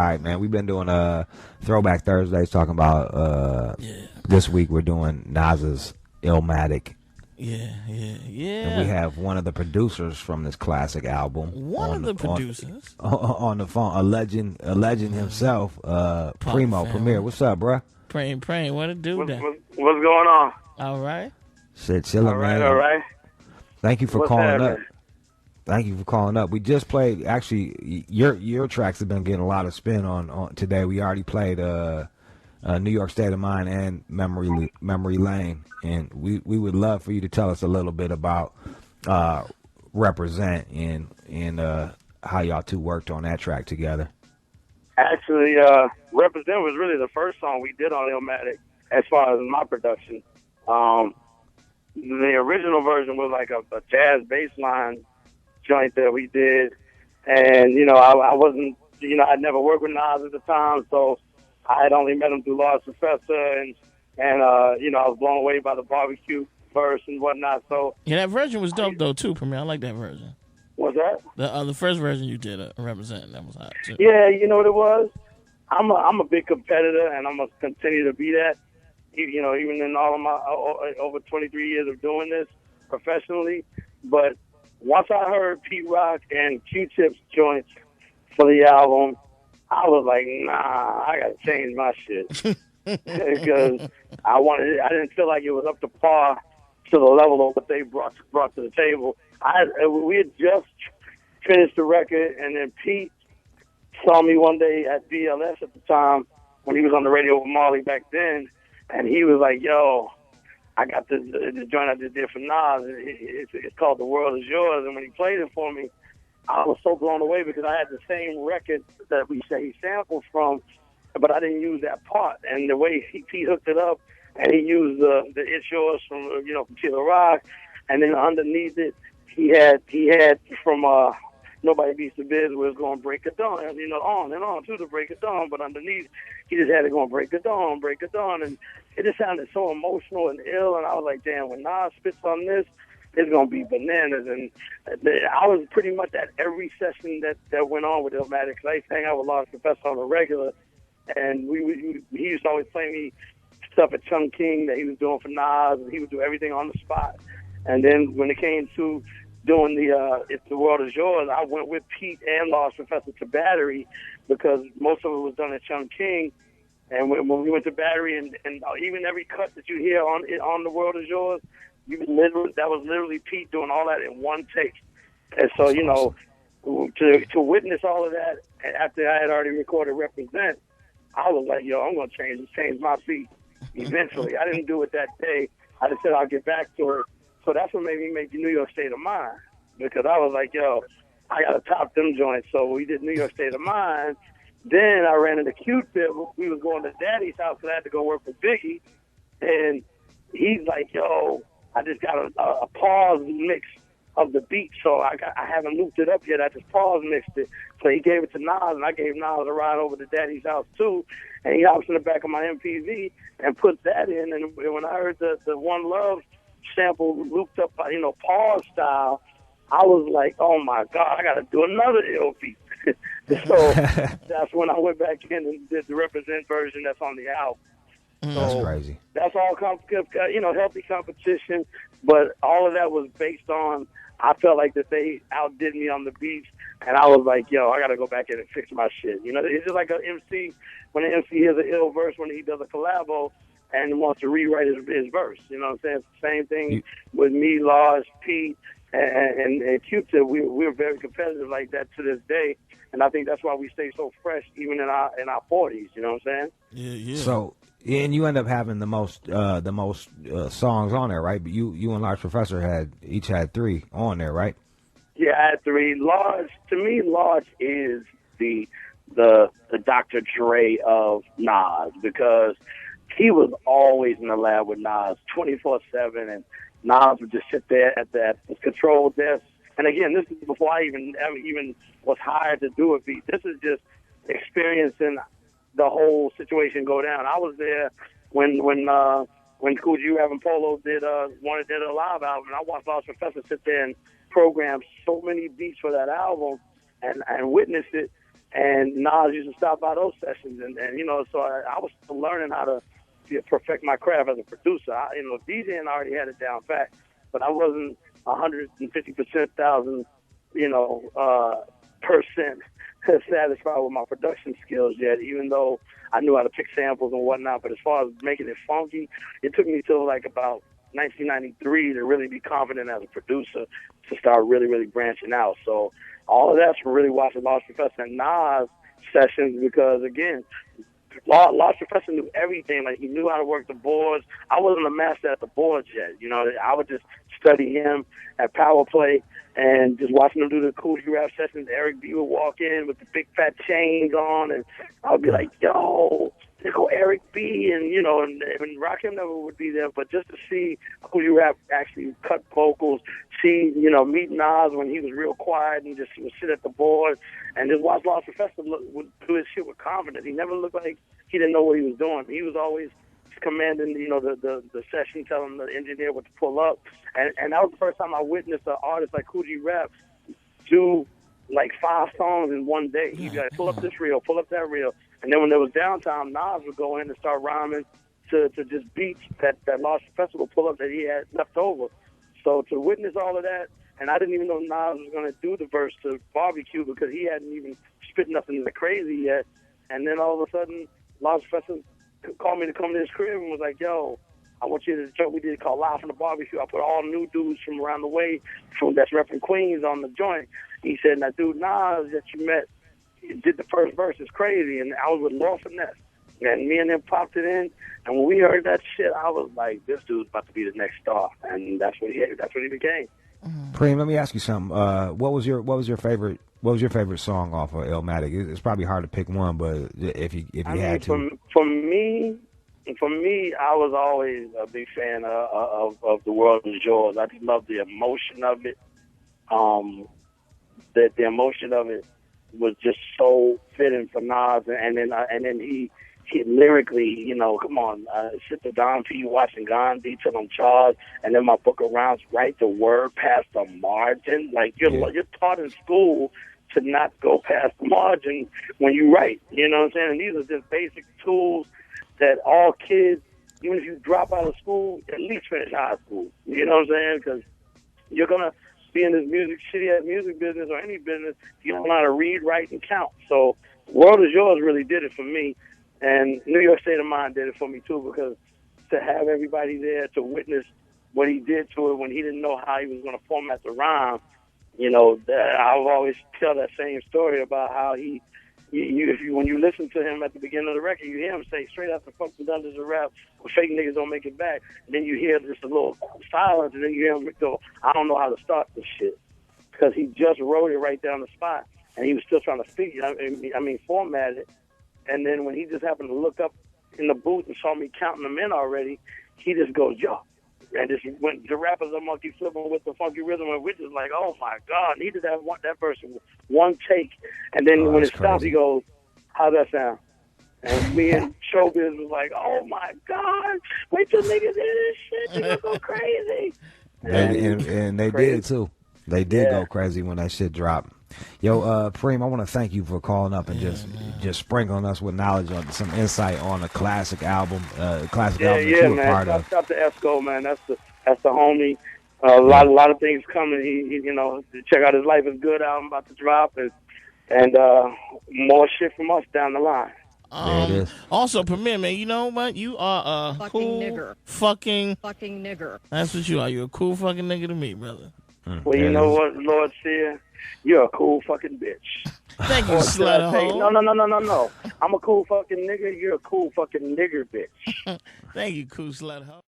All right, man. We've been doing Throwback Thursdays, talking about Yeah. this week we're doing Nas's Illmatic. Yeah. And we have one of the producers from this classic album. One of the producers. On the phone, a legend himself, Primo, family. Premier. What's up, bruh? Praying. What it do What's then? going on? All right. Shit, chilling, man. All right. Thank you for What's calling happening? up. Thank you for calling up. We just played. Actually, your tracks have been getting a lot of spin on today. We already played New York State of Mind and Memory Lane, and we would love for you to tell us a little bit about Represent and how y'all two worked on that track together. Actually, Represent was really the first song we did on Illmatic as far as my production. The original version was like a jazz bass line joint that we did. And, I wasn't, I'd never worked with Nas at the time, so I had only met him through Large Professor, and I was blown away by the barbecue verse and whatnot. So Yeah, that version was dope though too, Premier. I like that version. what's that? The first version you did Represent, that was hot too. Yeah, you know what it was? I'm a big competitor, and I'm going to continue to be that. Even in all of my over 23 years of doing this professionally. But once I heard Pete Rock and Q-Tip's joints for the album, I was like, nah, I got to change my shit. Because I didn't feel like it was up to par to the level of what they brought to the table. We had just finished the record, and then Pete saw me one day at BLS at the time when he was on the radio with Marley back then, and he was like, yo, I got the joint I just did for Nas. It's called The World Is Yours. And when he played it for me, I was so blown away because I had the same record that he sampled from, but I didn't use that part. And the way he hooked it up, and he used the It's Yours from from Killer Rock, and then underneath it he had from Nobody Beats the Biz, where it's going to break it dawn, on and on to the break it dawn. But underneath, he just had it going break it dawn, and it just sounded so emotional and ill. And I was like, damn, when Nas spits on this, it's going to be bananas. And I was pretty much at every session that went on with Illmatic, because I used to hang out with Large Professor on the regular, and he used to always play me stuff at Chung King that he was doing for Nas, and he would do everything on the spot. And then when it came to doing the If the World Is Yours, I went with Pete and Lost Professor to Battery, because most of it was done at Chung King. And when we went to Battery, and even every cut that you hear on The World Is Yours, that was literally Pete doing all that in one take. And so, to witness all of that after I had already recorded Represent, I was like, yo, I'm going to change my feet eventually. I didn't do it that day. I just said I'll get back to it. So that's what made me make the New York State of Mind, because I was like, yo, I got to top them joints. So we did New York State of Mind. Then I ran into Q-Tip. We was going to Daddy's house, because I had to go work for Biggie. And he's like, yo, I just got a pause mix of the beat, so I haven't looped it up yet. I just pause mixed it. So he gave it to Nas, and I gave Nas a ride over to Daddy's house too. And he hops in the back of my MPV and puts that in. And when I heard the One Love sample looped up, pause style, I was like, oh my God, I got to do another ill beat. So that's when I went back in and did the Represent version that's on the album. That's crazy. That's all healthy competition, but all of that was based on, I felt like that they outdid me on the beats, and I was like, yo, I got to go back in and fix my shit. It's just like an MC, when an MC hears an ill verse when he does a collabo and wants to rewrite his verse. You know what I'm saying? It's the same thing with me, Large, Pete, and Q-Tip. We're very competitive like that to this day, and I think that's why we stay so fresh even in our 40s. You know what I'm saying? Yeah. So, and you end up having the most songs on there, right? But you and Large Professor each had 3 on there, right? Yeah, I had 3. To me, Large is the Dr. Dre of Nas, because he was always in the lab with Nas 24/7, and Nas would just sit there at the control desk. And again, this is before I even was hired to do a beat. This is just experiencing the whole situation go down. I was there when Cool G Rap and Polo did a live album, and I watched Lost Professor sit there and program so many beats for that album and witnessed it. And Nas used to stop by those sessions, and you know, so I was still learning how to perfect my craft as a producer. You know, DJing I already had it down pat, but I wasn't 150,000, you know, percent satisfied with my production skills yet. Even though I knew how to pick samples and whatnot, but as far as making it funky, it took me till like about 1993 to really be confident as a producer to start really branching out. So all of that's from really watching Lost Professor and Nas sessions, because again, Lost Professor knew everything. Like, he knew how to work the boards. I wasn't a master at the boards yet. You know, I would just study him at Power Play and just watching him do the Cool G Rap sessions. Eric B would walk in with the big fat chains on, and I would be like, yo, there go Eric B. And, you know, and Rakim never would be there, but just to see Cool G Rap actually cut vocals, see, you know, meet Nas when he was real quiet and just would sit at the board and just watch Lost Professor would do his shit with confidence. He never looked like he didn't know what he was doing. He was always commanding, you know, the session, telling the engineer what to pull up. And that was the first time I witnessed an artist like Cool G Rap do like 5 songs in one day. He'd be like, pull up this reel, pull up that reel. And then when there was downtime, Nas would go in and start rhyming to just beats that Lost Professor would pull up that he had left over. So to witness all of that, and I didn't even know Nas was going to do the verse to Barbecue because he hadn't even spit nothing crazy yet. And then all of a sudden, Lost Professor called me to come to his crib and was like, yo, I want you to this joke we did called Live from the Barbecue. I put all new dudes from around the way that's repping Queens on the joint. He said, now, dude, Nas that you met did the first verse is crazy. And I was with Law Finesse. And me and him popped it in. And when we heard that shit, I was like, this dude's about to be the next star. And that's what he became. Preem, let me ask you something. What was your favorite song off of Illmatic? It's probably hard to pick one, but if you had to. For me, I was always a big fan of The World Is Yours. I just love the emotion of it. That the emotion of it was just so fitting for Nas, and then he lyrically, you know, come on, sit the Don P. watching Gandhi till I'm charged, and then my book of rounds, write the word past the margin. Like you're taught in school to not go past the margin when you write. You know what I'm saying? And these are just basic tools that all kids, even if you drop out of school, at least finish high school. You know what I'm saying? Because you're gonna be in this shitty-ass music business or any business, you don't know how to read, write, and count. So World Is Yours really did it for me. And New York State of Mind did it for me, too, because to have everybody there to witness what he did to it when he didn't know how he was going to format the rhyme, you know, I'll always tell that same story about how when you listen to him at the beginning of the record, you hear him say, straight after fuck the dungeons of rap, where fake niggas don't make it back. And then you hear just a little silence, and then you hear him go, I don't know how to start this shit. Because he just wrote it right down the spot, and he was still trying to format it. And then when he just happened to look up in the booth and saw me counting them in already, he just goes, yo. And just went, the rappers are monkey flipping with the funky rhythm, and we're just like, oh my God, he did that verse in one take. And then when it stopped, he goes, how's that sound? And me and Showbiz was like, oh my God, wait till niggas hear this shit, they're gonna go crazy. And they did too. They did go crazy when that shit dropped. Yo, Preem, I want to thank you for calling up and just sprinkling us with knowledge on some insight on a classic album, album that you were part of. Shout out to Esco, man. That's the homie. A lot of things coming. He you know, check out his Life Is Good album about to drop, and more shit from us down the line. There it is. Also, Premier, man, you know what? You are a fucking cool nigger. Fucking nigger. That's what you are. You're a cool fucking nigga to me, brother. Well, you know what, Lord Sear? You're a cool fucking bitch. Thank you, Slutterhole. No. I'm a cool fucking nigga. You're a cool fucking nigger bitch. Thank you, cool Slutterhole.